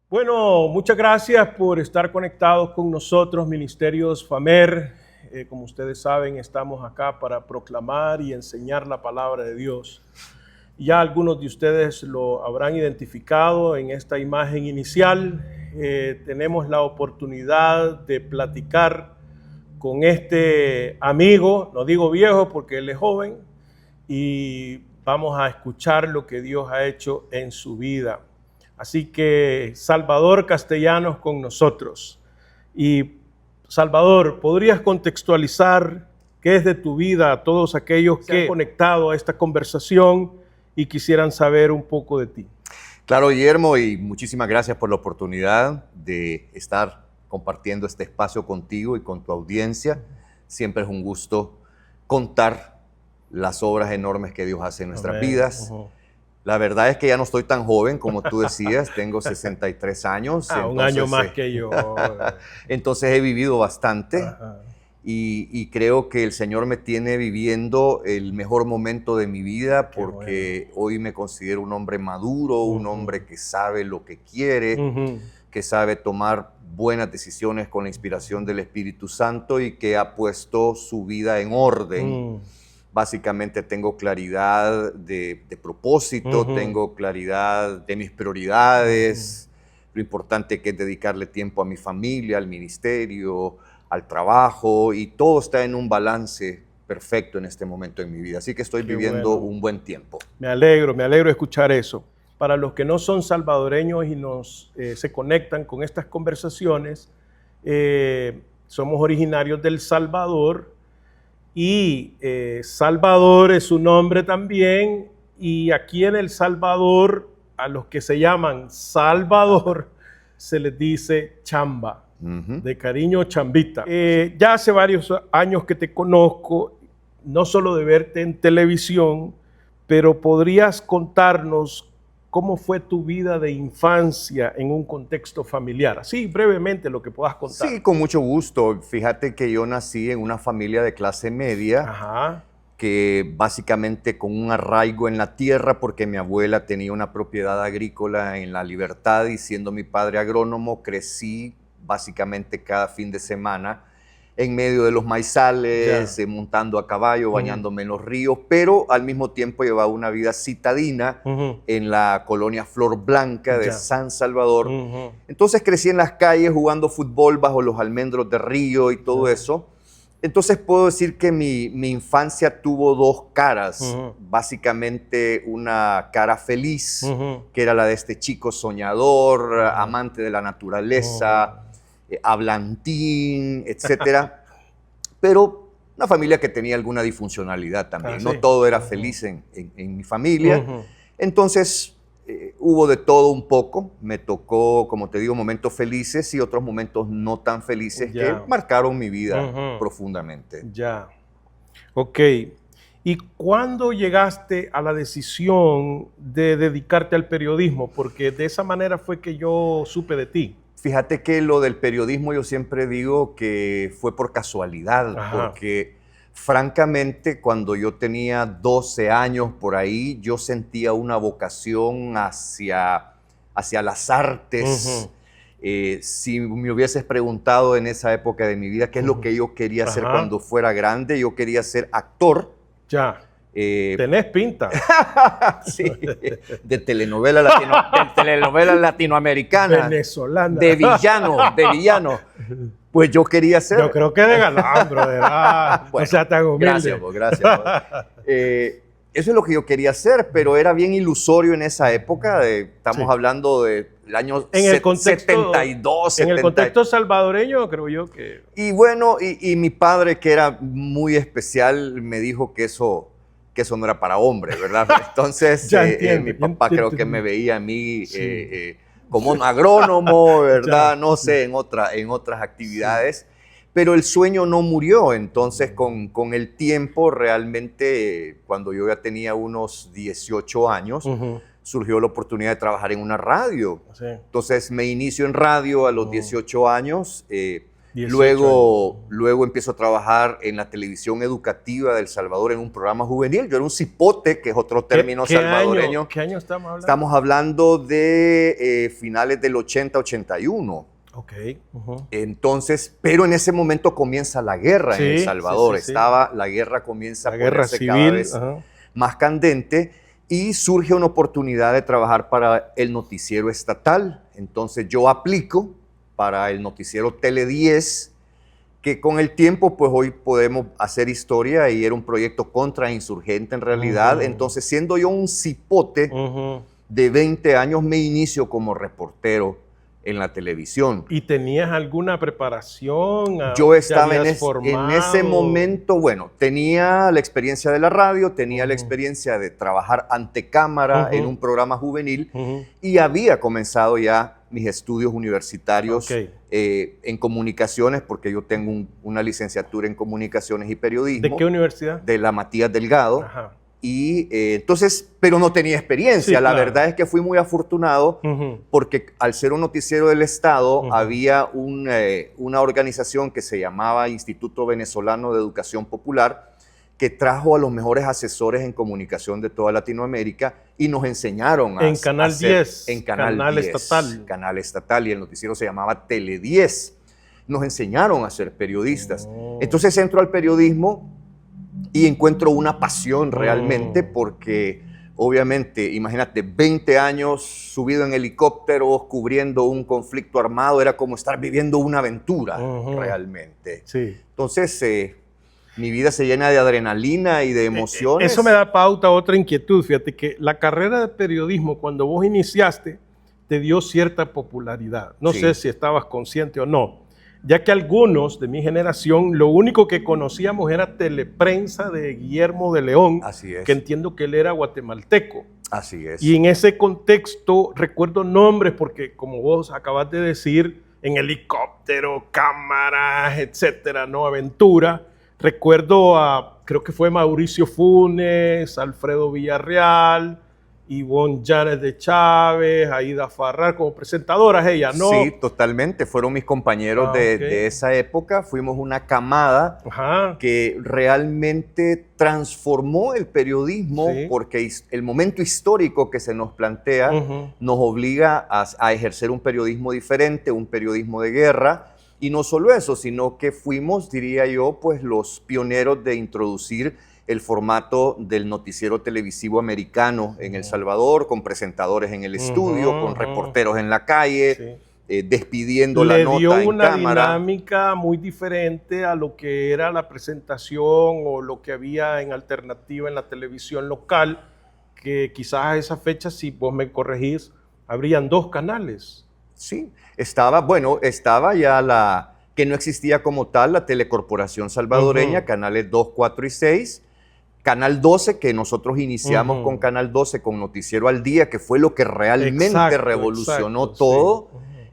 Bueno, muchas gracias por estar conectados con nosotros, Ministerios FAMER. Como ustedes saben, estamos acá para proclamar y enseñar la palabra de Dios. Ya algunos de ustedes lo habrán identificado en esta imagen inicial. Tenemos la oportunidad de platicar con este amigo, no digo viejo porque él es joven, y vamos a escuchar lo que Dios ha hecho en su vida. Así que Salvador Castellanos con nosotros. Y Salvador, ¿podrías contextualizar qué es de tu vida a todos aquellos que han conectado a esta conversación y quisieran saber un poco de ti? Claro, Guillermo, y muchísimas gracias por la oportunidad de estar compartiendo este espacio contigo y con tu audiencia. Siempre es un gusto contar las obras enormes que Dios hace en nuestras vidas. La verdad es que ya no estoy tan joven como tú decías, tengo 63 años. Un año más que yo. Entonces he vivido bastante y creo que el Señor me tiene viviendo el mejor momento de mi vida porque hoy me considero un hombre maduro, un hombre que sabe lo que quiere, que sabe tomar buenas decisiones con la inspiración del Espíritu Santo y que ha puesto su vida en orden. Básicamente tengo claridad de propósito, tengo claridad de mis prioridades, lo importante que es dedicarle tiempo a mi familia, al ministerio, al trabajo, y todo está en un balance perfecto en este momento en mi vida. Así que estoy viviendo un buen tiempo. Me alegro escuchar eso. Para los que no son salvadoreños y se conectan con estas conversaciones, somos originarios del Salvador. Y Salvador es su nombre también, y aquí en El Salvador, a los que se llaman Salvador, se les dice chamba, de cariño chambita. Ya hace varios años que te conozco, no solo de verte en televisión, pero podrías contarnos cómo fue tu vida de infancia en un contexto familiar. Así brevemente lo que puedas contar. Sí, con mucho gusto. Fíjate que yo nací en una familia de clase media, que básicamente con un arraigo en la tierra, porque mi abuela tenía una propiedad agrícola en La Libertad y siendo mi padre agrónomo, crecí básicamente cada fin de semana en medio de los maizales, montando a caballo, bañándome en los ríos, pero al mismo tiempo llevaba una vida citadina en la colonia Flor Blanca de San Salvador. Entonces crecí en las calles jugando fútbol bajo los almendros de río y todo eso. Entonces puedo decir que mi infancia tuvo dos caras. Básicamente una cara feliz, que era la de este chico soñador, amante de la naturaleza, hablantín, etcétera, pero una familia que tenía alguna disfuncionalidad también. No todo era feliz en mi familia. Entonces hubo de todo un poco. Me tocó, como te digo, momentos felices y otros momentos no tan felices que marcaron mi vida profundamente. Ya, ok. ¿Y cuándo llegaste a la decisión de dedicarte al periodismo? Porque de esa manera fue que yo supe de ti. Fíjate que lo del periodismo yo siempre digo que fue por casualidad, porque francamente cuando yo tenía 12 años por ahí, yo sentía una vocación hacia las artes. Si me hubieses preguntado en esa época de mi vida qué es lo que yo quería hacer cuando fuera grande, yo quería ser actor. Ya. Tenés pinta. Sí, de telenovela latinoamericana. Venezolana. De villano. Pues yo quería ser. Yo creo que de galán, brother. Bueno, o sea, tan humilde. Gracias. Eso es lo que yo quería hacer, pero era bien ilusorio en esa época. Estamos hablando del año 72. En el contexto salvadoreño, creo yo que... Y bueno, y mi padre, que era muy especial, me dijo que eso no era para hombres, ¿verdad? Entonces, mi papá creo que me veía a mí como un agrónomo, ¿verdad? No sé, en otras actividades. Pero el sueño no murió. Entonces, con el tiempo, realmente, cuando yo ya tenía unos 18 años, surgió la oportunidad de trabajar en una radio. Entonces, me inicio en radio a los 18 años. Luego empiezo a trabajar en la televisión educativa de El Salvador en un programa juvenil. Yo era un cipote, que es otro término salvadoreño. ¿Qué año estamos hablando? Estamos hablando de finales del 80-81. Ok. Entonces, pero en ese momento comienza la guerra en El Salvador. La guerra comienza a ponerse cada vez más candente y surge una oportunidad de trabajar para el noticiero estatal. Entonces yo aplico para el noticiero Tele 10, que con el tiempo, pues hoy podemos hacer historia, y era un proyecto contrainsurgente en realidad. Entonces, siendo yo un cipote de 20 años, me inicio como reportero en la televisión. ¿Y tenías alguna preparación? Yo estaba en ese momento, bueno, tenía la experiencia de la radio, tenía la experiencia de trabajar ante cámara en un programa juvenil, y había comenzado ya mis estudios universitarios en comunicaciones, porque yo tengo una licenciatura en comunicaciones y periodismo. ¿De qué universidad? De la Matías Delgado. Y entonces, pero no tenía experiencia. La verdad es que fui muy afortunado porque al ser un noticiero del Estado había una organización que se llamaba Instituto Venezolano de Educación Popular, que trajo a los mejores asesores en comunicación de toda Latinoamérica y nos enseñaron en Canal 10, en Canal 10, estatal. Canal estatal, y el noticiero se llamaba Tele 10. Nos enseñaron a ser periodistas. Entonces entro al periodismo y encuentro una pasión realmente, porque obviamente, imagínate, 20 años subido en helicópteros, cubriendo un conflicto armado, era como estar viviendo una aventura realmente. Entonces, mi vida se llena de adrenalina y de emociones. Eso me da pauta a otra inquietud. Fíjate que la carrera de periodismo, cuando vos iniciaste, te dio cierta popularidad. No sé si estabas consciente o no, ya que algunos de mi generación, lo único que conocíamos era Teleprensa de Guillermo de León, que entiendo que él era guatemalteco. Así es. Y en ese contexto recuerdo nombres, porque como vos acabas de decir, en helicóptero, cámaras, etcétera, ¿no? Aventura. Recuerdo creo que fue Mauricio Funes, Alfredo Villarreal, Ivonne Llanes de Chávez, Aida Farrar, como presentadoras ellas, ¿no? Sí, totalmente. Fueron mis compañeros de esa época. Fuimos una camada que realmente transformó el periodismo, porque el momento histórico que se nos plantea nos obliga a ejercer un periodismo diferente, un periodismo de guerra. Y no solo eso, sino que fuimos, diría yo, pues los pioneros de introducir el formato del noticiero televisivo americano en El Salvador, con presentadores en el estudio, con reporteros en la calle, despidiendo la nota en cámara. Le dio una dinámica muy diferente a lo que era la presentación o lo que había en alternativa en la televisión local, que quizás a esa fecha, si vos me corregís, habrían 2 canales. Sí, estaba ya que no existía como tal la Telecorporación Salvadoreña, canales 2, 4 y 6, Canal 12, que nosotros iniciamos con Canal 12, con Noticiero al Día, que fue lo que realmente revolucionó todo,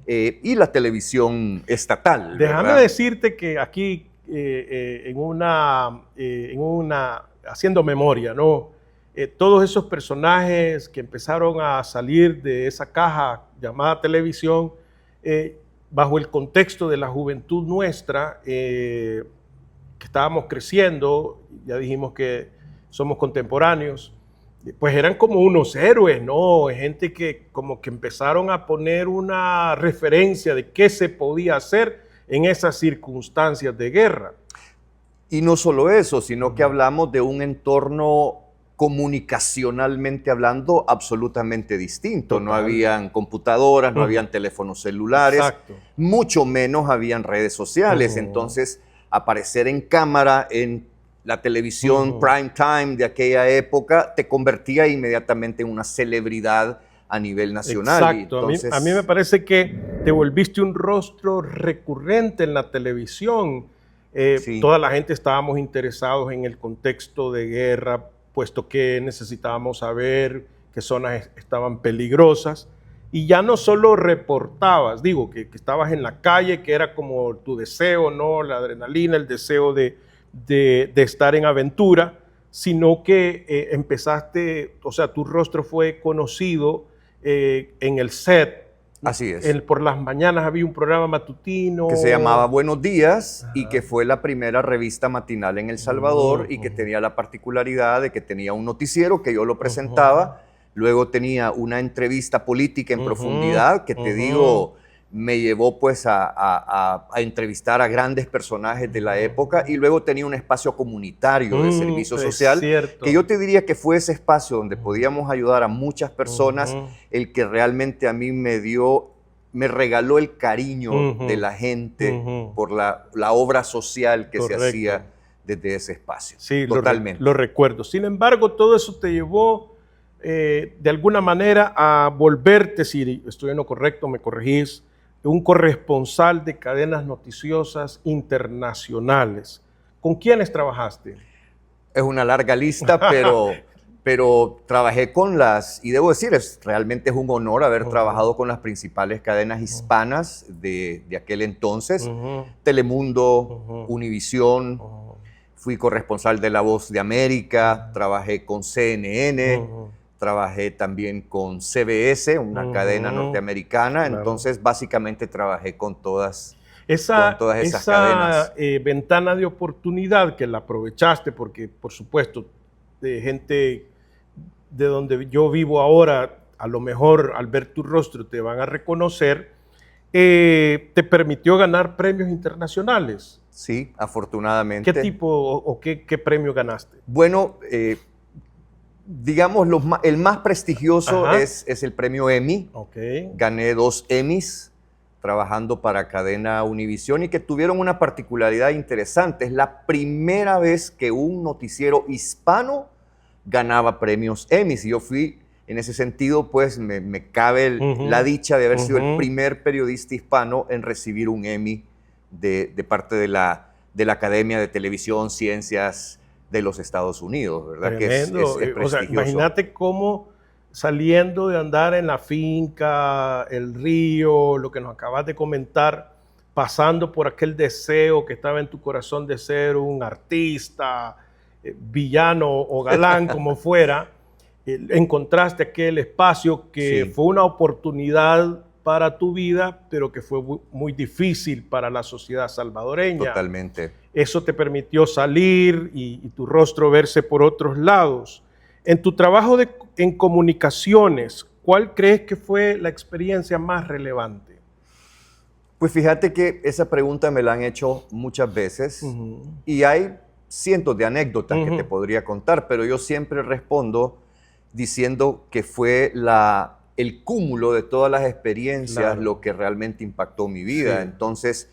y la televisión estatal. Déjame decirte que aquí, haciendo memoria, ¿no? Todos esos personajes que empezaron a salir de esa caja llamada televisión, bajo el contexto de la juventud nuestra, que estábamos creciendo, ya dijimos que somos contemporáneos, pues eran como unos héroes, ¿no? Gente que como que empezaron a poner una referencia de qué se podía hacer en esas circunstancias de guerra. Y no solo eso, sino que hablamos de un entorno comunicacionalmente hablando absolutamente distinto. No habían computadoras, no habían teléfonos celulares, mucho menos habían redes sociales. Entonces, aparecer en cámara en la televisión prime time de aquella época te convertía inmediatamente en una celebridad a nivel nacional. Exacto. Entonces, a mí me parece que te volviste un rostro recurrente en la televisión. Toda la gente estábamos interesados en el contexto de guerra, puesto que necesitábamos saber qué zonas estaban peligrosas. Y ya no solo reportabas, digo, que estabas en la calle, que era como tu deseo, ¿no? La adrenalina, el deseo de estar en aventura, sino que empezaste, o sea, tu rostro fue conocido en el set Así es. Por las mañanas había un programa matutino. Que se llamaba Buenos Días. Ajá. Y que fue la primera revista matinal en El Salvador y que tenía la particularidad de que tenía un noticiero que yo lo presentaba, luego tenía una entrevista política en profundidad que te digo, me llevó pues a entrevistar a grandes personajes de la época y luego tenía un espacio comunitario de servicio social que yo te diría que fue ese espacio donde podíamos ayudar a muchas personas, el que realmente a mí me regaló el cariño de la gente por la obra social que se hacía desde ese espacio. Sí, totalmente. Lo recuerdo. Sin embargo, todo eso te llevó de alguna manera a volverte, si estoy en lo correcto, me corregís, un corresponsal de cadenas noticiosas internacionales. ¿Con quiénes trabajaste? Es una larga lista, pero trabajé con y debo decir, realmente es un honor haber trabajado con las principales cadenas hispanas de aquel entonces, Telemundo, Univisión, fui corresponsal de La Voz de América, trabajé con CNN, trabajé también con CBS, una cadena norteamericana, entonces básicamente trabajé con todas esas cadenas. Ventana de oportunidad que la aprovechaste porque, por supuesto, de gente de donde yo vivo ahora, a lo mejor al ver tu rostro te van a reconocer, te permitió ganar premios internacionales. Sí, afortunadamente. ¿Qué tipo o qué premio ganaste? Bueno, digamos, el más prestigioso es el premio Emmy. Gané 2 Emmys trabajando para cadena Univisión y que tuvieron una particularidad interesante. Es la primera vez que un noticiero hispano ganaba premios Emmys. Y yo fui, en ese sentido, pues me cabe la dicha de haber sido el primer periodista hispano en recibir un Emmy de parte de la Academia de Televisión, Ciencias de los Estados Unidos, ¿verdad? Tremendo. Que es prestigioso. O sea, imagínate cómo saliendo de andar en la finca, el río, lo que nos acabas de comentar, pasando por aquel deseo que estaba en tu corazón de ser un artista, villano o galán, como fuera, encontraste aquel espacio que fue una oportunidad para tu vida, pero que fue muy difícil para la sociedad salvadoreña. Totalmente. Eso te permitió salir y tu rostro verse por otros lados. En tu trabajo en comunicaciones, ¿cuál crees que fue la experiencia más relevante? Pues fíjate que esa pregunta me la han hecho muchas veces y hay cientos de anécdotas que te podría contar, pero yo siempre respondo diciendo que fue el cúmulo de todas las experiencias lo que realmente impactó mi vida. Entonces,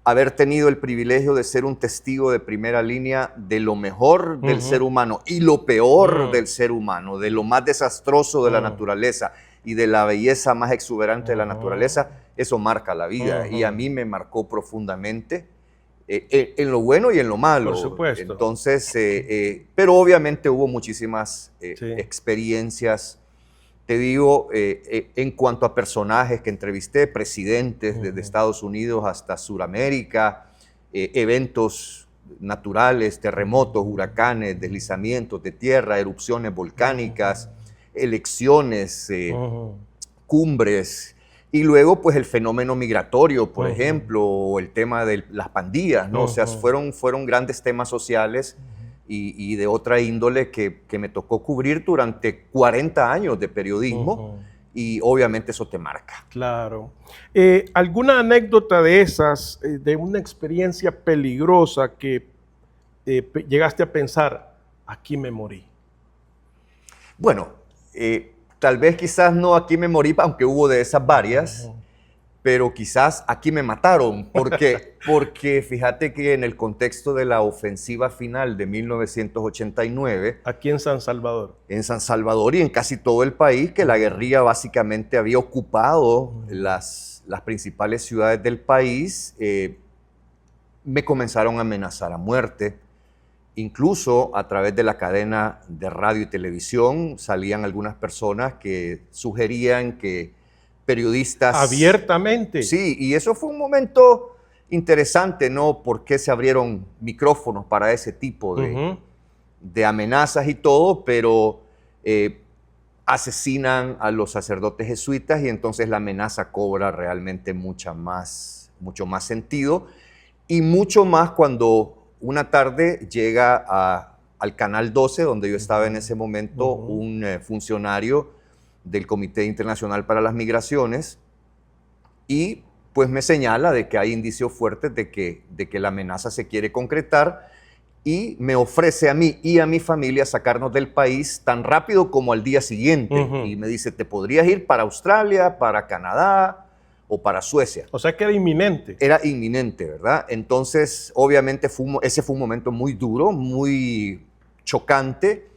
haber tenido el privilegio de ser un testigo de primera línea de lo mejor del ser humano y lo peor del ser humano, de lo más desastroso de la naturaleza y de la belleza más exuberante de la naturaleza, eso marca la vida y a mí me marcó profundamente en lo bueno y en lo malo. Por supuesto. Entonces, pero obviamente hubo muchísimas experiencias. Te digo, en cuanto a personajes que entrevisté, presidentes desde Estados Unidos hasta Sudamérica, eventos naturales, terremotos, huracanes, deslizamientos de tierra, erupciones volcánicas, elecciones, cumbres, y luego pues el fenómeno migratorio, por ejemplo, o el tema de las pandillas, ¿no? O sea, fueron grandes temas sociales y de otra índole que me tocó cubrir durante 40 años de periodismo y obviamente eso te marca. Claro. ¿Alguna anécdota de esas, de una experiencia peligrosa que llegaste a pensar, aquí me morí? Bueno, tal vez quizás no aquí me morí, aunque hubo de esas varias, pero quizás aquí me mataron, porque fíjate que en el contexto de la ofensiva final de 1989... Aquí en San Salvador. En San Salvador y en casi todo el país, que la guerrilla básicamente había ocupado las principales ciudades del país, me comenzaron a amenazar a muerte. Incluso a través de la cadena de radio y televisión salían algunas personas que sugerían que periodistas... Abiertamente. Sí, y eso fue un momento interesante, ¿no? Porque se abrieron micrófonos para ese tipo de amenazas y todo, pero asesinan a los sacerdotes jesuitas y entonces la amenaza cobra realmente mucho más sentido, y mucho más cuando una tarde llega al Canal 12, donde yo estaba en ese momento, un funcionario del Comité Internacional para las Migraciones, y pues me señala de que hay indicios fuertes de que la amenaza se quiere concretar, y me ofrece a mí y a mi familia sacarnos del país tan rápido como al día siguiente. Y me dice, te podrías ir para Australia, para Canadá o para Suecia. O sea que era inminente. Era inminente, ¿verdad? Entonces, obviamente, ese fue un momento muy duro, muy chocante.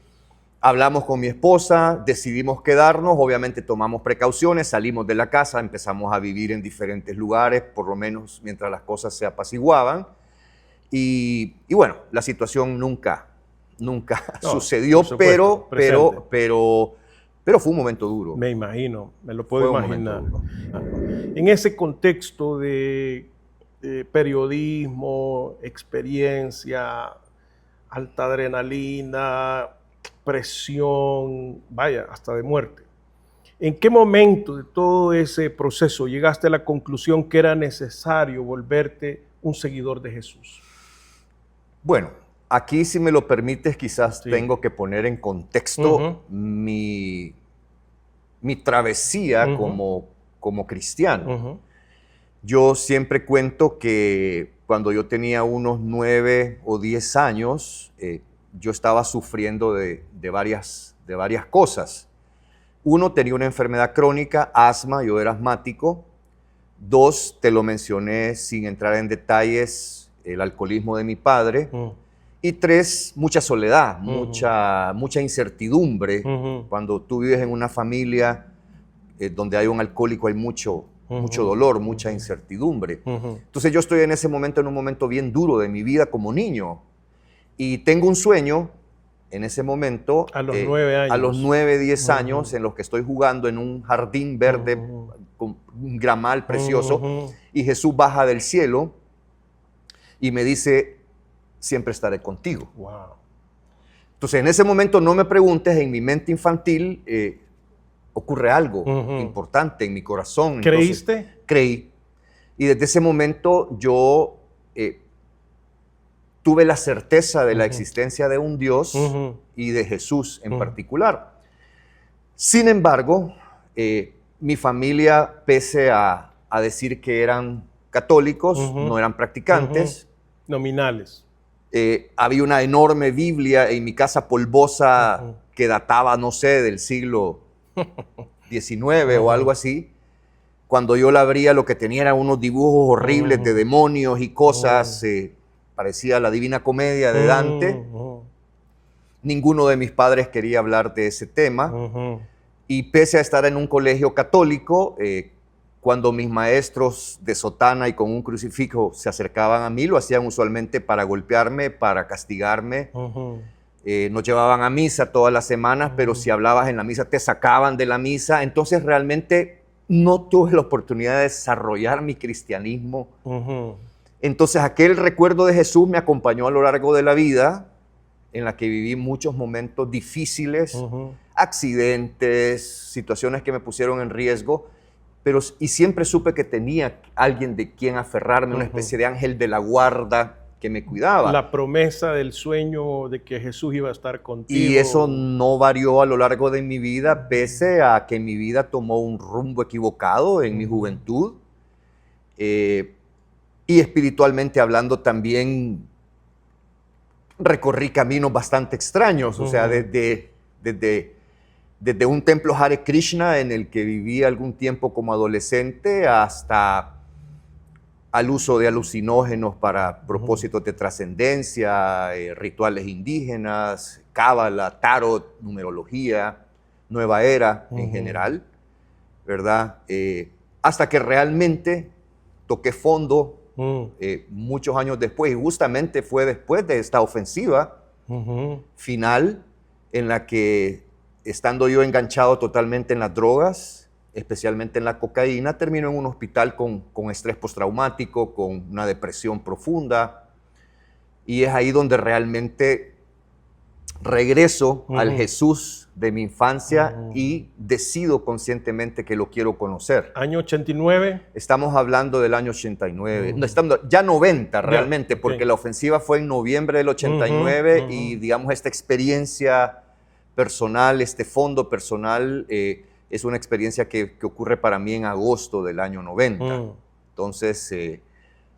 Hablamos con mi esposa, decidimos quedarnos, obviamente tomamos precauciones, salimos de la casa, empezamos a vivir en diferentes lugares, por lo menos mientras las cosas se apaciguaban. Y bueno, la situación nunca sucedió, pero fue un momento duro. Me imagino, me lo puedo imaginar. En ese contexto de periodismo, experiencia, alta adrenalina, presión, vaya, hasta de muerte. ¿En qué momento de todo ese proceso llegaste a la conclusión que era necesario volverte un seguidor de Jesús? Bueno, aquí, si me lo permites, quizás tengo que poner en contexto mi travesía como cristiano. Yo siempre cuento que cuando yo tenía unos 9 o 10 años, yo estaba sufriendo de varias cosas. Uno, tenía una enfermedad crónica, asma, yo era asmático. 2, te lo mencioné sin entrar en detalles, el alcoholismo de mi padre. Y 3, mucha soledad, mucha incertidumbre. Cuando tú vives en una familia donde hay un alcohólico, hay mucho dolor, mucha incertidumbre. Entonces yo estoy en ese momento, en un momento bien duro de mi vida como niño. Y tengo un sueño en ese momento. A los 9 años. A los 9, 10 años, en los que estoy jugando en un jardín verde con un gramal precioso. Y Jesús baja del cielo y me dice, siempre estaré contigo. Wow. Entonces, en ese momento, no me preguntes, en mi mente infantil ocurre algo importante en mi corazón. ¿Creíste? Entonces, creí. Y desde ese momento yo tuve la certeza de la existencia de un Dios y de Jesús en particular. Sin embargo, mi familia, pese a decir que eran católicos, no eran practicantes. Nominales. Había una enorme Biblia en mi casa polvosa que databa, no sé, del siglo XIX o algo así. Cuando yo la abría, lo que tenía eran unos dibujos horribles de demonios y cosas. Parecía la Divina Comedia de Dante. Ninguno de mis padres quería hablar de ese tema. Y pese a estar en un colegio católico, cuando mis maestros de sotana y con un crucifijo se acercaban a mí, lo hacían usualmente para golpearme, para castigarme. Nos llevaban a misa todas las semanas, pero si hablabas en la misa te sacaban de la misa. Entonces realmente no tuve la oportunidad de desarrollar mi cristianismo. Entonces aquel recuerdo de Jesús me acompañó a lo largo de la vida, en la que viví muchos momentos difíciles, accidentes, situaciones que me pusieron en riesgo. Y siempre supe que tenía alguien de quien aferrarme, una especie de ángel de la guarda que me cuidaba. La promesa del sueño de que Jesús iba a estar contigo. Y eso no varió a lo largo de mi vida, pese a que mi vida tomó un rumbo equivocado en mi juventud. Y espiritualmente hablando también recorrí caminos bastante extraños. O sea, desde un templo Hare Krishna en el que viví algún tiempo como adolescente hasta al uso de alucinógenos para propósitos de trascendencia, rituales indígenas, cábala, tarot, numerología, nueva era en general, ¿verdad? Hasta que realmente toqué fondo muchos años después, y justamente fue después de esta ofensiva final en la que, estando yo enganchado totalmente en las drogas, especialmente en la cocaína, termino en un hospital con estrés postraumático, con una depresión profunda. Y es ahí donde realmente regreso al Jesús de mi infancia y decido conscientemente que lo quiero conocer. ¿Año 89? Estamos hablando del año 89, no, estamos ya 90 realmente, porque la ofensiva fue en noviembre del 89 y digamos esta experiencia personal, este fondo personal, es una experiencia que ocurre para mí en agosto del año 90. Entonces,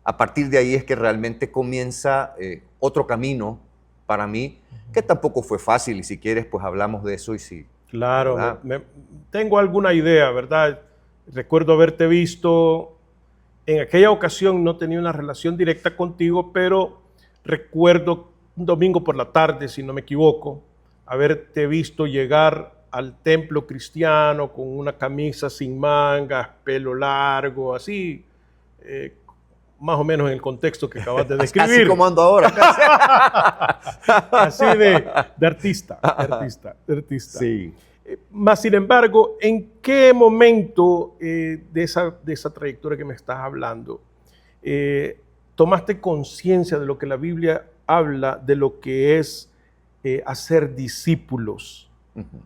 a partir de ahí es que realmente comienza otro camino para mí, que tampoco fue fácil, y si quieres, pues hablamos de eso. Y si, claro, tengo alguna idea, ¿verdad? Recuerdo haberte visto, en aquella ocasión no tenía una relación directa contigo, pero recuerdo un domingo por la tarde, si no me equivoco, haberte visto llegar al templo cristiano con una camisa sin mangas, pelo largo, así, más o menos en el contexto que acabas de describir. Así como ando ahora. Así de artista. Sí. Más sin embargo, ¿en qué momento de esa trayectoria que me estás hablando tomaste conciencia de lo que la Biblia habla de lo que es hacer discípulos?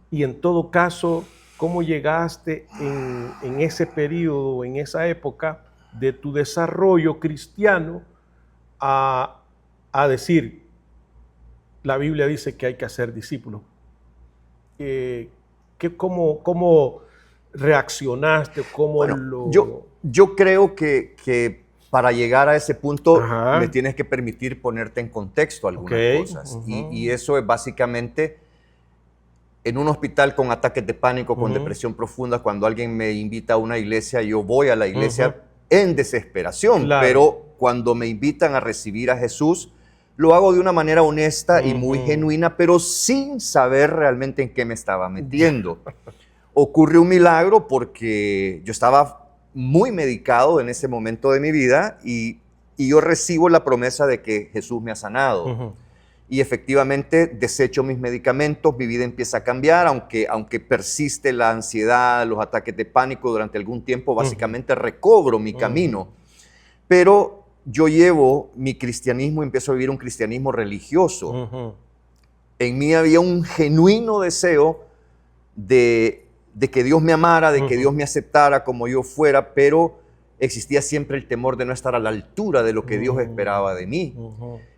Y en todo caso, ¿cómo llegaste en ese periodo, en esa época de tu desarrollo cristiano a decir, la Biblia dice que hay que hacer discípulos? ¿Cómo reaccionaste? Yo creo que para llegar a ese punto me tienes que permitir ponerte en contexto algunas cosas. Y eso es básicamente en un hospital con ataques de pánico, con depresión profunda. Cuando alguien me invita a una iglesia, yo voy a la iglesia en desesperación. Claro. Pero cuando me invitan a recibir a Jesús, lo hago de una manera honesta y muy genuina, pero sin saber realmente en qué me estaba metiendo. Ocurre un milagro porque yo estaba muy medicado en ese momento de mi vida y yo recibo la promesa de que Jesús me ha sanado. Y efectivamente desecho mis medicamentos, mi vida empieza a cambiar, aunque persiste la ansiedad, los ataques de pánico durante algún tiempo, básicamente recobro mi camino. Pero yo llevo mi cristianismo y empiezo a vivir un cristianismo religioso. En mí había un genuino deseo de que Dios me amara, de que Dios me aceptara como yo fuera, pero existía siempre el temor de no estar a la altura de lo que Dios esperaba de mí.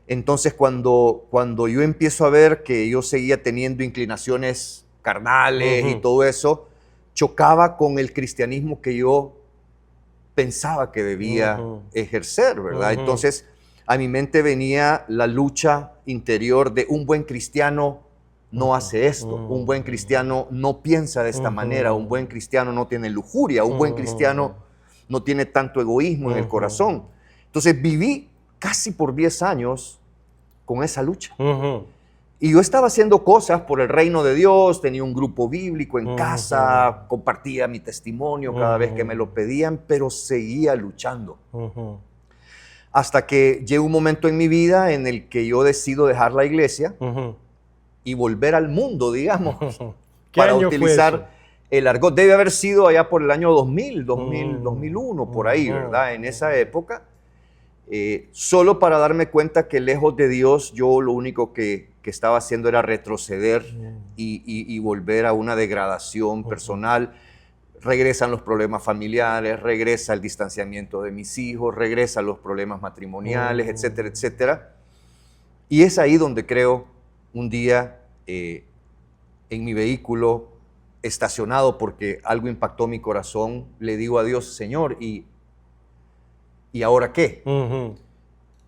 Entonces, cuando yo empiezo a ver que yo seguía teniendo inclinaciones carnales y todo eso, chocaba con el cristianismo que yo pensaba que debía ejercer, ¿verdad? Entonces, a mi mente venía la lucha interior de un buen cristiano no hace esto, un buen cristiano no piensa de esta manera, un buen cristiano no tiene lujuria, un buen cristiano no tiene tanto egoísmo en el corazón. Entonces, viví casi por 10 años con esa lucha. Y yo estaba haciendo cosas por el reino de Dios, tenía un grupo bíblico en casa, compartía mi testimonio cada vez que me lo pedían, pero seguía luchando. Hasta que llega un momento en mi vida en el que yo decido dejar la iglesia y volver al mundo, digamos, para utilizar el argot. Debe haber sido allá por el año 2001, por ahí, ¿verdad? En esa época. Solo para darme cuenta que lejos de Dios yo lo único que estaba haciendo era retroceder y volver a una degradación personal. Regresan los problemas familiares, regresa el distanciamiento de mis hijos, regresan los problemas matrimoniales, etcétera, etcétera. Y es ahí donde creo un día en mi vehículo estacionado porque algo impactó mi corazón, le digo a Dios, Señor, ¿y ahora qué?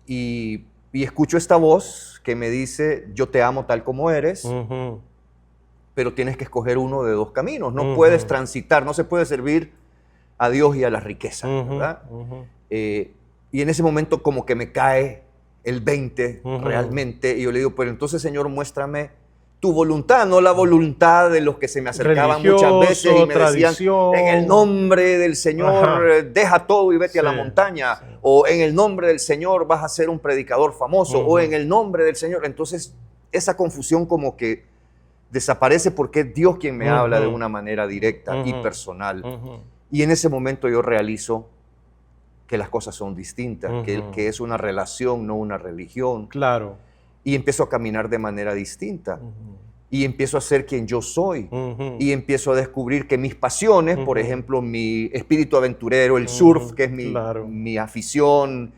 Y escucho esta voz que me dice, yo te amo tal como eres, pero tienes que escoger uno de dos caminos. No puedes transitar, no se puede servir a Dios y a la riqueza, ¿verdad? Y en ese momento como que me cae el 20 realmente, y yo le digo, pero entonces, Señor, muéstrame tu voluntad, no la voluntad de los que se me acercaban muchas veces y me decían, en el nombre del Señor, deja todo y vete a la montaña, o en el nombre del Señor vas a ser un predicador famoso, o en el nombre del Señor. Entonces, esa confusión como que desaparece porque es Dios quien me habla de una manera directa y personal. Y en ese momento yo realizo que las cosas son distintas, que es una relación, no una religión. Claro. y empiezo a caminar de manera distinta. Y empiezo a ser quien yo soy. Y empiezo a descubrir que mis pasiones, por ejemplo, mi espíritu aventurero, el surf, que es mi afición,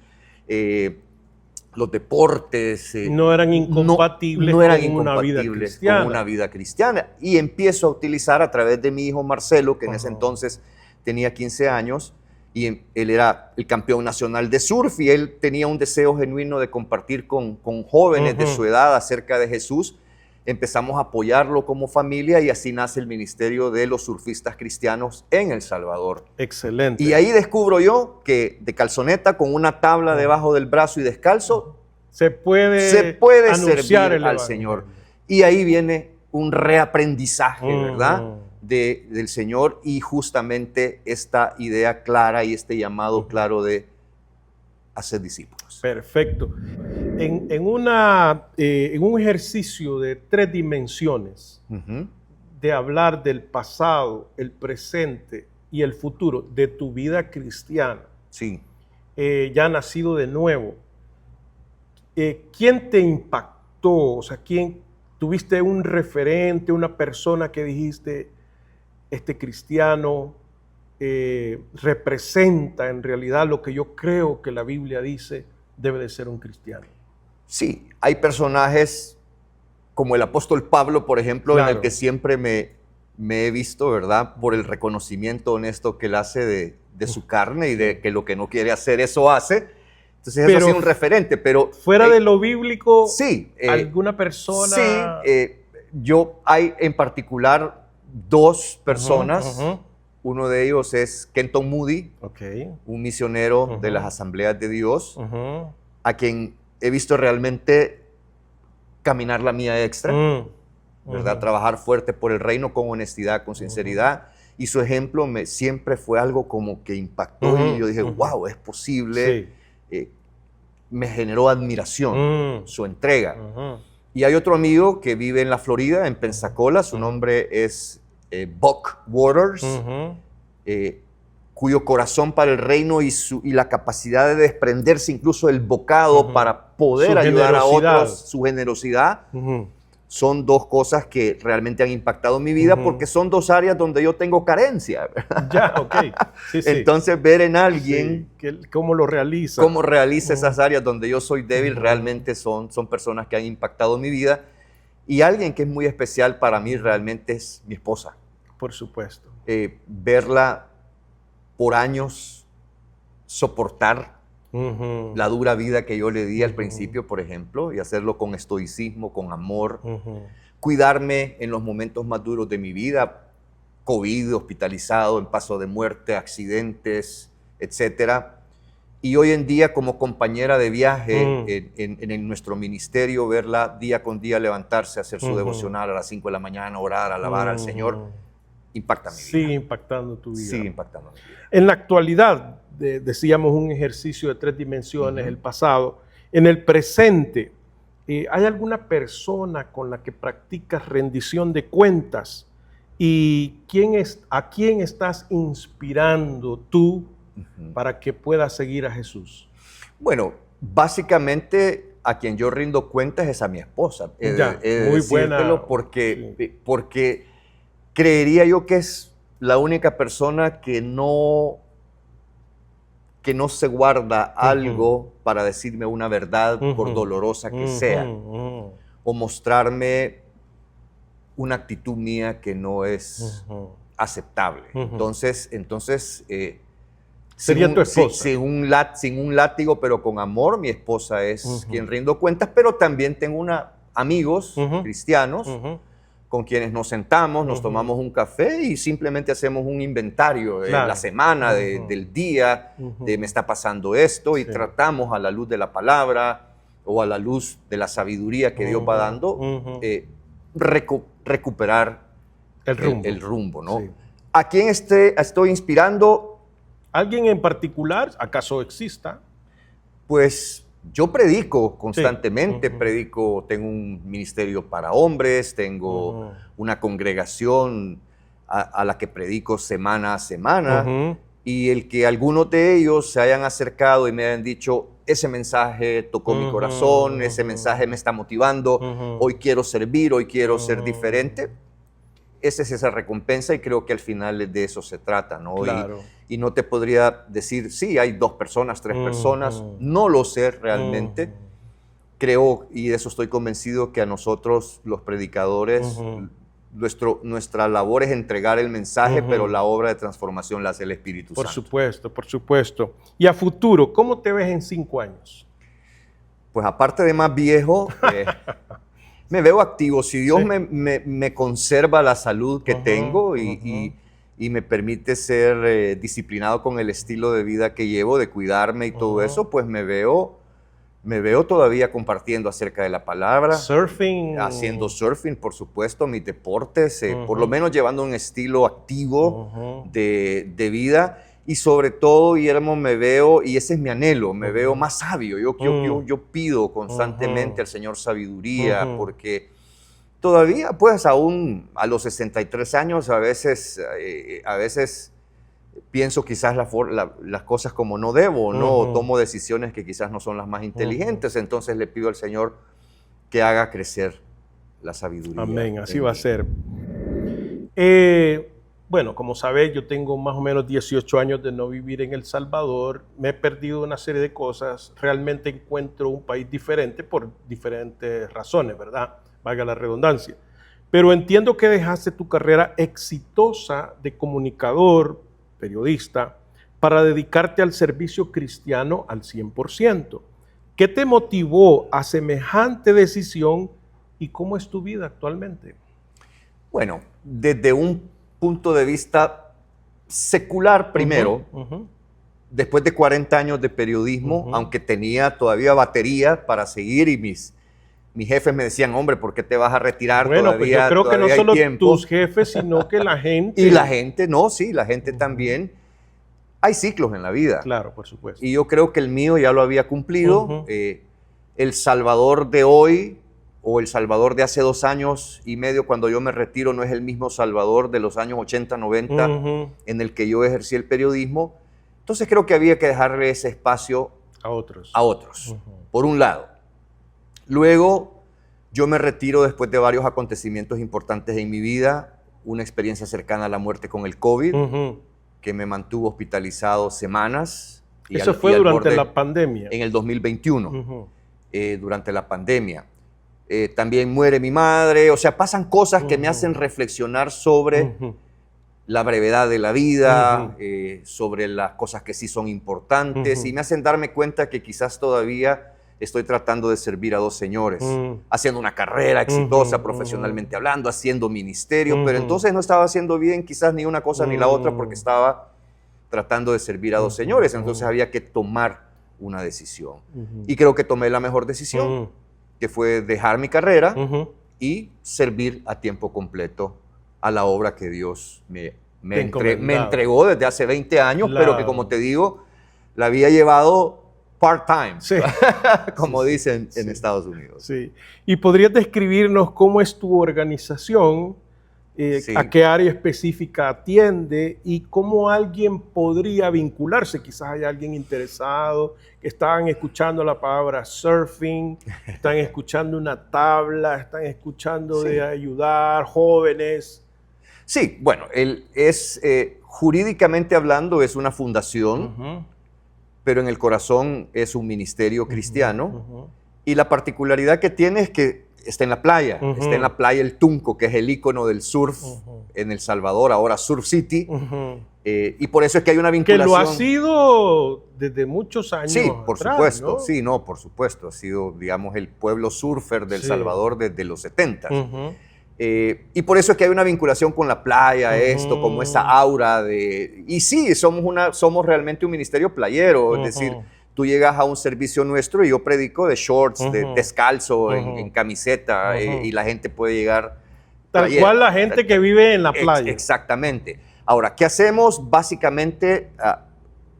los deportes, no eran incompatibles, con una vida cristiana. Y empiezo a utilizar a través de mi hijo Marcelo, que en ese entonces tenía 15 años, y él era el campeón nacional de surf, y él tenía un deseo genuino de compartir con jóvenes de su edad acerca de Jesús. Empezamos a apoyarlo como familia y así nace el Ministerio de los Surfistas Cristianos en El Salvador. Excelente. Y ahí descubro yo que de calzoneta, con una tabla debajo del brazo y descalzo, se puede servir al Señor. Y ahí viene un reaprendizaje, ¿verdad? Del Señor, y justamente esta idea clara y este llamado claro de hacer discípulos. Perfecto. En un ejercicio de 3 dimensiones, de hablar del pasado, el presente y el futuro de tu vida cristiana, sí. Ya nacido de nuevo, ¿quién te impactó? O sea, ¿quién tuviste un referente, una persona que dijiste, este cristiano representa en realidad lo que yo creo que la Biblia dice debe de ser un cristiano? Sí, hay personajes como el apóstol Pablo, por ejemplo, en el que siempre me he visto, ¿verdad? Por el reconocimiento honesto que él hace de su carne y de que lo que no quiere hacer, eso hace. Entonces eso ha sido un referente, pero... Fuera de lo bíblico, sí, ¿alguna persona? Sí, hay en particular 2 personas. Uno de ellos es Kenton Moody, un misionero de las Asambleas de Dios, a quien he visto realmente caminar la mía extra, ¿verdad? Trabajar fuerte por el reino con honestidad, con sinceridad. Y su ejemplo siempre fue algo como que impactó y yo dije, wow, es posible. Sí. Me generó admiración su entrega. Y hay otro amigo que vive en la Florida, en Pensacola, su nombre es Buck Waters, cuyo corazón para el reino y la capacidad de desprenderse incluso del bocado para poder ayudar a otros, su generosidad, son 2 cosas que realmente han impactado mi vida porque son 2 áreas donde yo tengo carencia. Ya, ok. Sí, sí. Entonces ver en alguien cómo lo realiza. Cómo realiza esas áreas donde yo soy débil, realmente son personas que han impactado mi vida. Y alguien que es muy especial para mí realmente es mi esposa. Por supuesto. Verla por años soportar la dura vida que yo le di al principio, por ejemplo, y hacerlo con estoicismo, con amor, cuidarme en los momentos más duros de mi vida, COVID, hospitalizado, en paso de muerte, accidentes, etcétera. Y hoy en día, como compañera de viaje en nuestro ministerio, verla día con día levantarse, hacer su devocional a las 5 de la mañana, orar, alabar al Señor, impacta mi vida. Sigue impactando tu vida. Sigue impactando mi vida. En la actualidad, decíamos un ejercicio de 3 dimensiones, el pasado. En el presente, ¿hay alguna persona con la que practicas rendición de cuentas? ¿Y a quién estás inspirando tú para que pueda seguir a Jesús? Bueno, básicamente a quien yo rindo cuentas es a mi esposa. Muy buena. Porque creería yo que es la única persona que no se guarda algo para decirme una verdad, por dolorosa que sea, o mostrarme una actitud mía que no es aceptable. Entonces sería tu esposa. Sin un látigo, pero con amor, mi esposa es quien rindo cuentas, pero también tengo amigos cristianos con quienes nos sentamos, nos tomamos un café y simplemente hacemos un inventario de la semana, del día, de me está pasando esto, y tratamos a la luz de la palabra o a la luz de la sabiduría que Dios va dando, recuperar el rumbo, ¿no? Sí. ¿A quién estoy inspirando? ¿Alguien en particular? ¿Acaso exista? Pues yo predico constantemente, tengo un ministerio para hombres, tengo una congregación a la que predico semana a semana, y el que algunos de ellos se hayan acercado y me hayan dicho, ese mensaje tocó mi corazón, ese mensaje me está motivando, hoy quiero servir, hoy quiero ser diferente. Esa es esa recompensa y creo que al final de eso se trata, ¿no? Claro. Y no te podría decir, sí, hay 2 personas, 3 personas, no lo sé realmente. Creo, y de eso estoy convencido, que a nosotros los predicadores, nuestra labor es entregar el mensaje, pero la obra de transformación la hace el Espíritu Santo. Por supuesto, por supuesto. Y a futuro, ¿cómo te ves en 5 años? Pues aparte de más viejo, me veo activo. Si Dios me conserva la salud que tengo y me permite ser disciplinado con el estilo de vida que llevo, de cuidarme y todo eso, pues me veo todavía compartiendo acerca de la palabra. Surfing. Haciendo surfing, por supuesto, mis deportes, por lo menos llevando un estilo activo de vida. Y sobre todo, Guillermo, me veo, y ese es mi anhelo, me veo más sabio. Yo pido constantemente al Señor sabiduría, porque todavía, pues, aún a los 63 años, a veces pienso quizás las cosas como no debo, ¿no? O tomo decisiones que quizás no son las más inteligentes. Entonces le pido al Señor que haga crecer la sabiduría. Amén, así va a ser. Bueno, como sabéis, yo tengo más o menos 18 años de no vivir en El Salvador. Me he perdido una serie de cosas. Realmente encuentro un país diferente por diferentes razones, ¿verdad? Valga la redundancia. Pero entiendo que dejaste tu carrera exitosa de comunicador, periodista, para dedicarte al servicio cristiano al 100%. ¿Qué te motivó a semejante decisión y cómo es tu vida actualmente? Bueno, desde un punto de vista secular primero, después de 40 años de periodismo, aunque tenía todavía batería para seguir y mis jefes me decían, hombre, ¿por qué te vas a retirar? Bueno, todavía, pues yo creo que no solo tiempo. Tus jefes, sino que la gente. Y la gente, no, sí, la gente también. Hay ciclos en la vida. Claro, por supuesto. Y yo creo que el mío ya lo había cumplido. El Salvador de hoy o el Salvador de hace 2 años y medio, cuando yo me retiro, no es el mismo Salvador de los años 80, 90, en el que yo ejercí el periodismo. Entonces creo que había que dejarle ese espacio a otros. Por un lado. Luego, yo me retiro después de varios acontecimientos importantes en mi vida, una experiencia cercana a la muerte con el COVID, que me mantuvo hospitalizado semanas. Eso fue durante la pandemia. En el 2021, durante la pandemia. También muere mi madre, o sea, pasan cosas que me hacen reflexionar sobre la brevedad de la vida, sobre las cosas que sí son importantes, y me hacen darme cuenta que quizás todavía estoy tratando de servir a 2 señores, haciendo una carrera exitosa profesionalmente hablando, haciendo ministerio, pero entonces no estaba haciendo bien quizás ni una cosa ni la otra porque estaba tratando de servir a 2 señores, entonces había que tomar una decisión. Y creo que tomé la mejor decisión, que fue dejar mi carrera y servir a tiempo completo a la obra que Dios me entregó desde hace 20 años, pero que, como te digo, la había llevado part-time, como dicen en Estados Unidos. Sí. ¿Y podrías describirnos cómo es tu organización, a qué área específica atiende y cómo alguien podría vincularse? Quizás hay alguien interesado, que están escuchando la palabra surfing, están escuchando una tabla, están escuchando de ayudar jóvenes. Sí, bueno, jurídicamente hablando es una fundación, pero en el corazón es un ministerio cristiano. Y la particularidad que tiene es que está en la playa. Está en la playa El Tunco, que es el ícono del surf en El Salvador, ahora Surf City. Y por eso es que hay una vinculación. Que lo ha sido desde muchos años. Sí, por atrás, supuesto. ¿no? Sí, no, por supuesto. Ha sido, digamos, el pueblo surfer del Salvador desde los 70. Y por eso es que hay una vinculación con la playa, como esa aura de... Y sí, somos realmente un ministerio playero, es decir, tú llegas a un servicio nuestro y yo predico de shorts, descalzo, en camiseta, y la gente puede llegar... Tal cual la gente que vive en la playa. Exactamente. Ahora, ¿qué hacemos? Básicamente,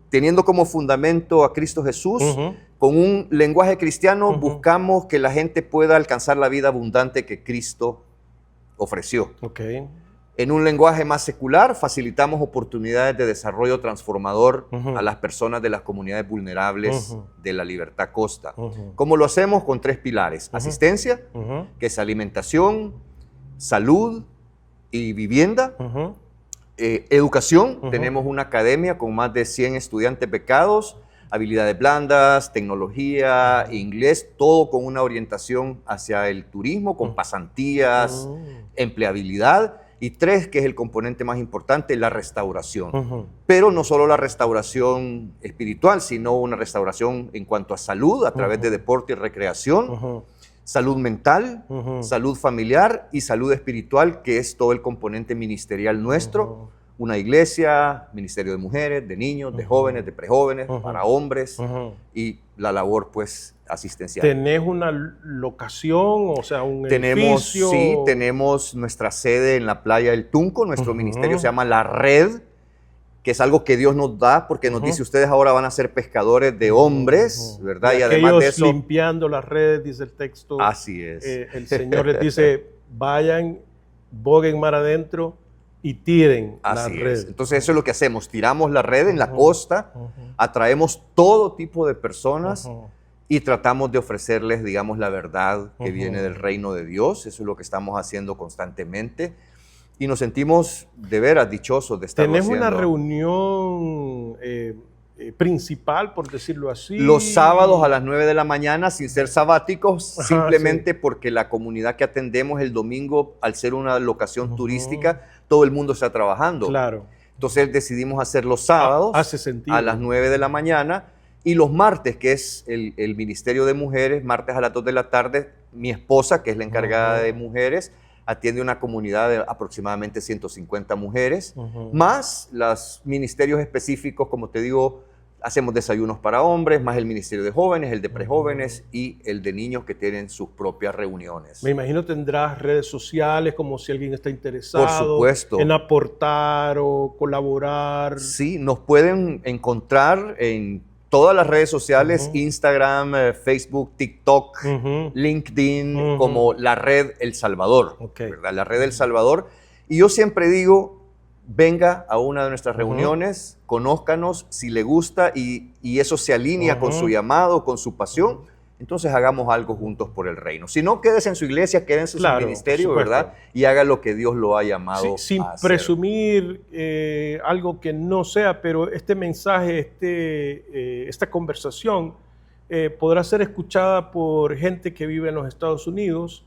teniendo como fundamento a Cristo Jesús, con un lenguaje cristiano, buscamos que la gente pueda alcanzar la vida abundante que Cristo ofreció. En un lenguaje más secular, facilitamos oportunidades de desarrollo transformador a las personas de las comunidades vulnerables de la Libertad Costa. ¿Cómo lo hacemos? Con 3 pilares. Asistencia, que es alimentación, salud y vivienda. Educación, tenemos una academia con más de 100 estudiantes becados, habilidades blandas, tecnología, inglés, todo con una orientación hacia el turismo, con pasantías, empleabilidad. Y 3, que es el componente más importante, la restauración. Pero no solo la restauración espiritual, sino una restauración en cuanto a salud, a través de deporte y recreación, salud mental, salud familiar y salud espiritual, que es todo el componente ministerial nuestro. Una iglesia, ministerio de mujeres, de niños, de jóvenes, de prejóvenes, para hombres y la labor pues asistencial. ¿Tenés una locación, o sea, un edificio? Sí, tenemos nuestra sede en la playa del Tunco. Nuestro ministerio se llama La Red, que es algo que Dios nos da porque nos dice, ustedes ahora van a ser pescadores de hombres, ¿verdad? Y además de eso, limpiando las redes, dice el texto. Así es. El Señor les dice, vayan, boguen mar adentro y tiren la red. Entonces eso es lo que hacemos, tiramos la red en la costa, atraemos todo tipo de personas y tratamos de ofrecerles, digamos, la verdad que viene del reino de Dios. Eso es lo que estamos haciendo constantemente y nos sentimos de veras dichosos de estar haciendo. ¿Tenés una reunión principal, por decirlo así? Los sábados a las 9 de la mañana, sin ser sabáticos, simplemente porque la comunidad que atendemos el domingo, al ser una locación turística, todo el mundo está trabajando. Claro. Entonces decidimos hacer los sábados a las 9 de la mañana y los martes, que es el Ministerio de Mujeres, martes a las 2 de la tarde, mi esposa, que es la encargada de mujeres, atiende una comunidad de aproximadamente 150 mujeres, más los ministerios específicos, como te digo, hacemos desayunos para hombres, más el ministerio de jóvenes, el de prejóvenes y el de niños que tienen sus propias reuniones. Me imagino tendrás redes sociales, como si alguien está interesado. Por supuesto. En aportar o colaborar. Sí, nos pueden encontrar en todas las redes sociales, Instagram, Facebook, TikTok, LinkedIn, como La Red El Salvador, ¿verdad? La Red El Salvador. Y yo siempre digo, venga a una de nuestras reuniones, conózcanos, si le gusta y eso se alinea con su llamado, con su pasión, entonces hagamos algo juntos por el reino. Si no, quédese en su iglesia, quédense en su ministerio, ¿verdad? Y haga lo que Dios lo ha llamado sin a hacer. presumir algo que no sea, pero este mensaje, esta conversación podrá ser escuchada por gente que vive en los Estados Unidos,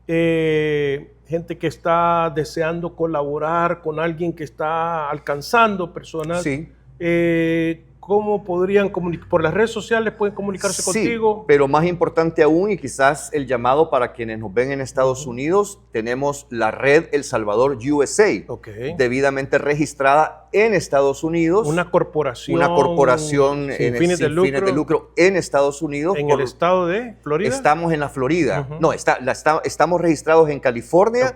gente que está deseando colaborar con alguien que está alcanzando personas. Sí. ¿Cómo podrían comunicar? ¿Por las redes sociales pueden comunicarse contigo? Pero más importante aún, y quizás el llamado para quienes nos ven en Estados Unidos, tenemos la Red El Salvador USA, debidamente registrada en Estados Unidos. Una corporación sin fines de lucro en Estados Unidos. ¿En el estado de Florida? Estamos en la Florida. No, estamos registrados en California.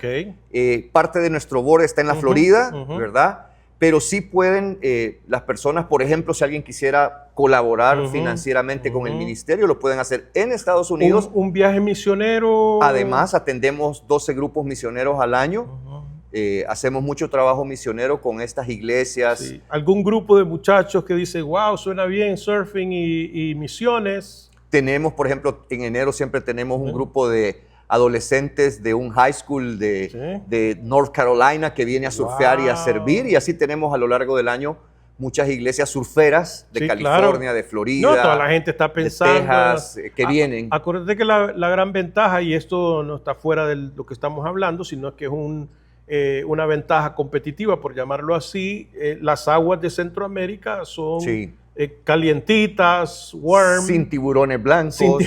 Parte de nuestro board está en la Florida, ¿verdad? Pero sí pueden las personas, por ejemplo, si alguien quisiera colaborar financieramente con el ministerio, lo pueden hacer en Estados Unidos. ¿Un viaje misionero? Además, atendemos 12 grupos misioneros al año. Hacemos mucho trabajo misionero con estas iglesias. Sí. ¿Algún grupo de muchachos que dice, wow, suena bien surfing y misiones? Tenemos, por ejemplo, en enero siempre tenemos un grupo de adolescentes de un high school de North Carolina que viene a surfear y a servir, y así tenemos a lo largo del año muchas iglesias surferas de California, de Florida, no, toda la gente está pensando, de Texas, que vienen. Acuérdate que la gran ventaja, y esto no está fuera de lo que estamos hablando, sino que es una ventaja competitiva, por llamarlo así, las aguas de Centroamérica son calientitas, warm. Sin tiburones blancos.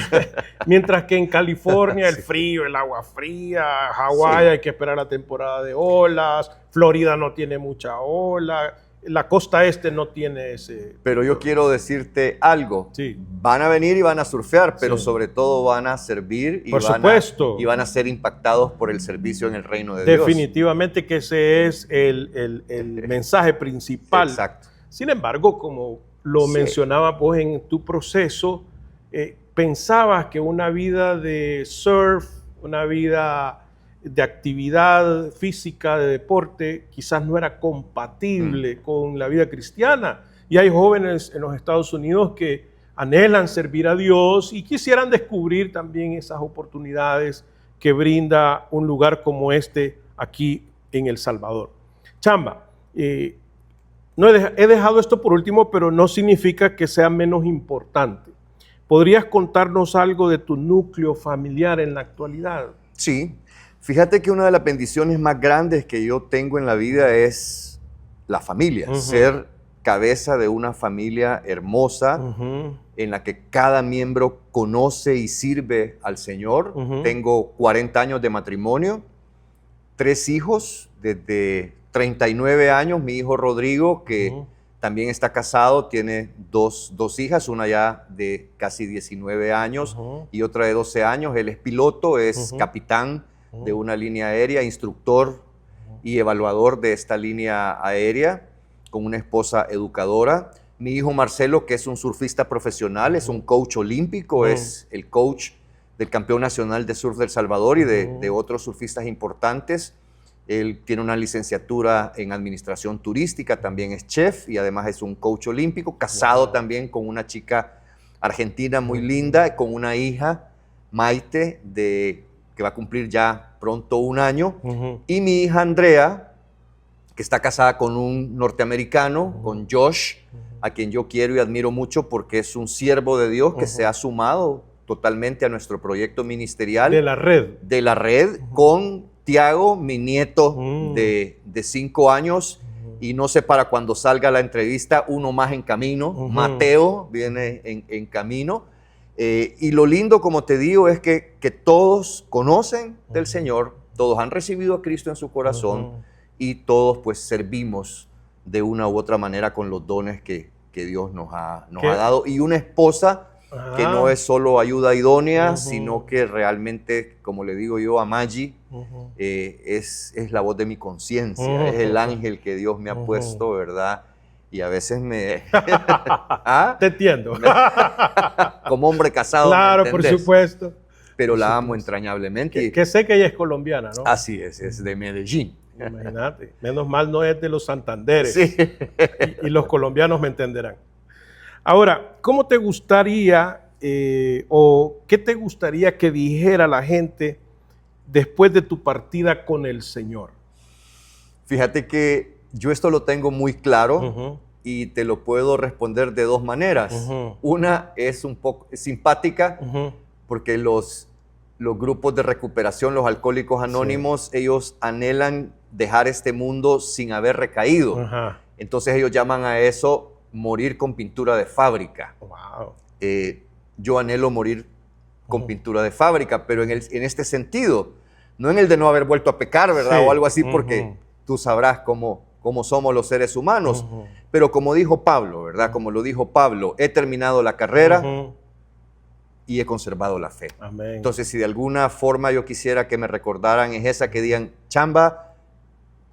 Mientras que en California el frío, el agua fría, Hawái hay que esperar la temporada de olas, Florida no tiene mucha ola, la costa este no tiene ese... Pero yo quiero decirte algo. Van a venir y van a surfear, pero sobre todo van a servir y van a ser impactados por el servicio en el reino de Dios. Definitivamente que ese es el mensaje principal. Exacto. Sin embargo, como lo mencionaba vos en tu proceso, pensabas que una vida de surf, una vida de actividad física, de deporte, quizás no era compatible con la vida cristiana. Y hay jóvenes en los Estados Unidos que anhelan servir a Dios y quisieran descubrir también esas oportunidades que brinda un lugar como este aquí en El Salvador. Chamba, he dejado esto por último, pero no significa que sea menos importante. ¿Podrías contarnos algo de tu núcleo familiar en la actualidad? Sí, fíjate que una de las bendiciones más grandes que yo tengo en la vida es la familia, ser cabeza de una familia hermosa en la que cada miembro conoce y sirve al Señor. Tengo 40 años de matrimonio, 3 hijos desde 39 años. Mi hijo Rodrigo, que también está casado, tiene dos hijas, una ya de casi 19 años y otra de 12 años. Él es piloto, es capitán de una línea aérea, instructor y evaluador de esta línea aérea, con una esposa educadora. Mi hijo Marcelo, que es un surfista profesional, es un coach olímpico, es el coach del campeón nacional de surf del Salvador y de otros surfistas importantes. Él tiene una licenciatura en administración turística, también es chef y además es un coach olímpico, casado también con una chica argentina muy linda, con una hija, Maite, que va a cumplir ya pronto 1 año, y mi hija Andrea, que está casada con un norteamericano, con Josh, a quien yo quiero y admiro mucho porque es un siervo de Dios que se ha sumado totalmente a nuestro proyecto ministerial. De la red. De la red, con Tiago, mi nieto de 5 años, y no sé para cuando salga la entrevista, uno más en camino, Mateo viene en camino. Y lo lindo, como te digo, es que todos conocen del Señor, todos han recibido a Cristo en su corazón, y todos pues servimos de una u otra manera con los dones que Dios nos ha dado. Y una esposa que no es solo ayuda idónea, sino que realmente, como le digo yo a Maggie, es la voz de mi conciencia, es el ángel que Dios me ha puesto, ¿verdad? Y a veces me... ¿Ah? Te entiendo. Como hombre casado. Claro, por supuesto. Pero la amo entrañablemente. Que sé que ella es colombiana, ¿no? Así es de Medellín. Imagínate, menos mal no es de los Santanderes. Sí. Y los colombianos me entenderán. Ahora, ¿cómo te gustaría o qué te gustaría que dijera la gente después de tu partida con el Señor? Fíjate que yo esto lo tengo muy claro y te lo puedo responder de 2 maneras. Una es un poco simpática porque los grupos de recuperación, los alcohólicos anónimos, ellos anhelan dejar este mundo sin haber recaído. Entonces ellos llaman a eso morir con pintura de fábrica. Wow. Yo anhelo morir con pintura de fábrica, pero en este sentido, no en el de no haber vuelto a pecar, ¿verdad? Sí. O algo así, porque tú sabrás cómo somos los seres humanos. Pero como dijo Pablo, ¿verdad? Como lo dijo Pablo, he terminado la carrera y he conservado la fe. Amén. Entonces, si de alguna forma yo quisiera que me recordaran, es esa que digan, Chamba,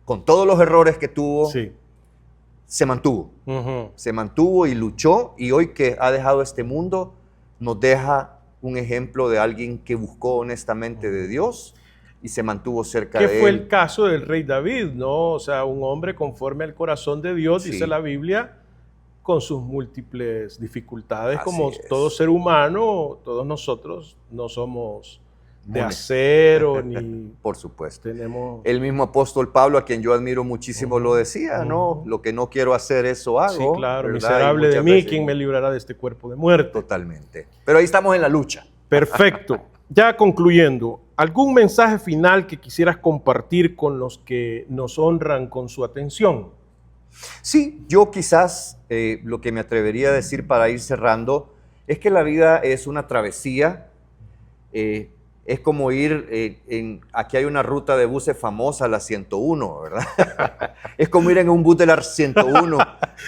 con todos los errores que tuvo, se mantuvo. Se mantuvo y luchó, y hoy que ha dejado este mundo, nos deja un ejemplo de alguien que buscó honestamente de Dios y se mantuvo cerca de él. Que fue el caso del rey David, ¿no? O sea, un hombre conforme al corazón de Dios, dice la Biblia, con sus múltiples dificultades, como todo ser humano. Todos nosotros no somos de acero, ni... Por supuesto. Tenemos... El mismo apóstol Pablo, a quien yo admiro muchísimo, lo decía, ¿no? Lo que no quiero hacer, eso hago. Sí, claro. ¿Verdad? Miserable de mí, ¿quién me librará de este cuerpo de muerte? Totalmente. Pero ahí estamos en la lucha. Perfecto. Ya concluyendo, ¿algún mensaje final que quisieras compartir con los que nos honran con su atención? Sí, yo quizás lo que me atrevería a decir para ir cerrando es que la vida es una travesía. Es como ir, aquí hay una ruta de buses famosa, la 101, ¿verdad? Es como ir en un bus de la 101.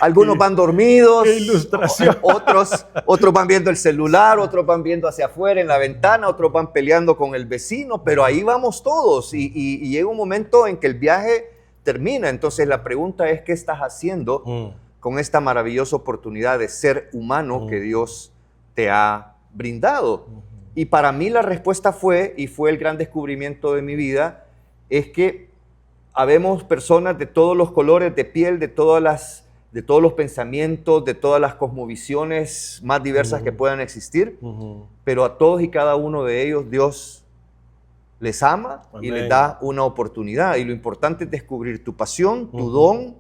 Algunos van dormidos, ¡Qué ilustración! Otros van viendo el celular, otros van viendo hacia afuera en la ventana, otros van peleando con el vecino, pero ahí vamos todos y llega un momento en que el viaje termina. Entonces la pregunta es, ¿qué estás haciendo con esta maravillosa oportunidad de ser humano que Dios te ha brindado? Y para mí la respuesta fue el gran descubrimiento de mi vida, es que habemos personas de todos los colores de piel, de todos los pensamientos, de todas las cosmovisiones más diversas que puedan existir, pero a todos y cada uno de ellos Dios les ama y les da una oportunidad. Y lo importante es descubrir tu pasión, tu don,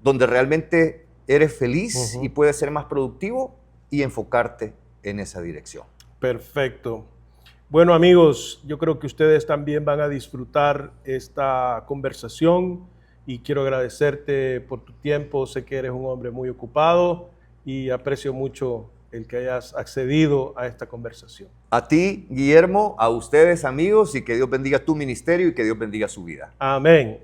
donde realmente eres feliz y puedes ser más productivo y enfocarte en esa dirección. Perfecto. Bueno, amigos, yo creo que ustedes también van a disfrutar esta conversación y quiero agradecerte por tu tiempo. Sé que eres un hombre muy ocupado y aprecio mucho el que hayas accedido a esta conversación. A ti, Guillermo, a ustedes, amigos, y que Dios bendiga tu ministerio y que Dios bendiga su vida. Amén.